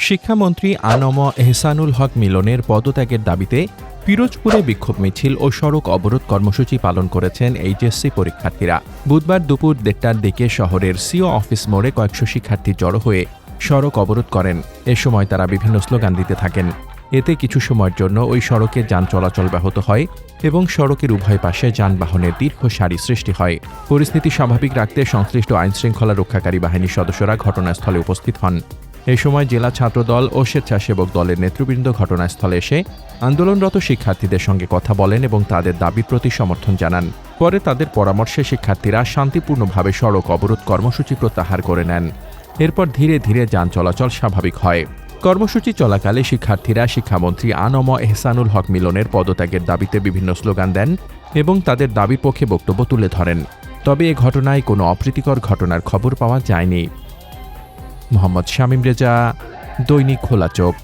শিক্ষামন্ত্রী আনম এহসানুল হক মিলনের পদত্যাগের দাবিতে পিরোজপুরে বিক্ষোভ মিছিল ও সড়ক অবরোধ কর্মসূচি পালন করেছেন এইচএসসি পরীক্ষার্থীরা। বুধবার দুপুর ১:৩০টার দিকে শহরের সিও অফিস মোড়ে কয়েকশো শিক্ষার্থী জড়ো হয়ে সড়ক অবরোধ করেন। এ সময় তারা বিভিন্ন স্লোগান দিতে থাকেন। এতে কিছু সময়ের জন্য ওই সড়কে যান চলাচল ব্যাহত হয় এবং সড়কের উভয় পাশে যানবাহনের দীর্ঘ সারি সৃষ্টি হয়। পরিস্থিতি স্বাভাবিক রাখতে সংশ্লিষ্ট আইনশৃঙ্খলা রক্ষাকারী বাহিনীর সদস্যরা ঘটনাস্থলে উপস্থিত হন। এ সময় জেলা ছাত্রদল ও স্বেচ্ছাসেবক দলের নেতৃবৃন্দ ঘটনাস্থলে এসে আন্দোলনরত শিক্ষার্থীদের সঙ্গে কথা বলেন এবং তাদের দাবির প্রতি সমর্থন জানান। পরে তাদের পরামর্শে শিক্ষার্থীরা শান্তিপূর্ণভাবে সড়ক অবরোধ কর্মসূচি প্রত্যাহার করে নেন। এরপর ধীরে ধীরে যান চলাচল স্বাভাবিক হয়। কর্মসূচি চলাকালে শিক্ষার্থীরা শিক্ষামন্ত্রী আনম এহসানুল হক মিলনের পদত্যাগের দাবিতে বিভিন্ন স্লোগান দেন এবং তাদের দাবির পক্ষে বক্তব্য তুলে ধরেন। তবে এ ঘটনায় কোনো অপ্রীতিকর ঘটনার খবর পাওয়া যায়নি। মোহাম্মদ শামীম রেজা, দৈনিক খোলা চোখ।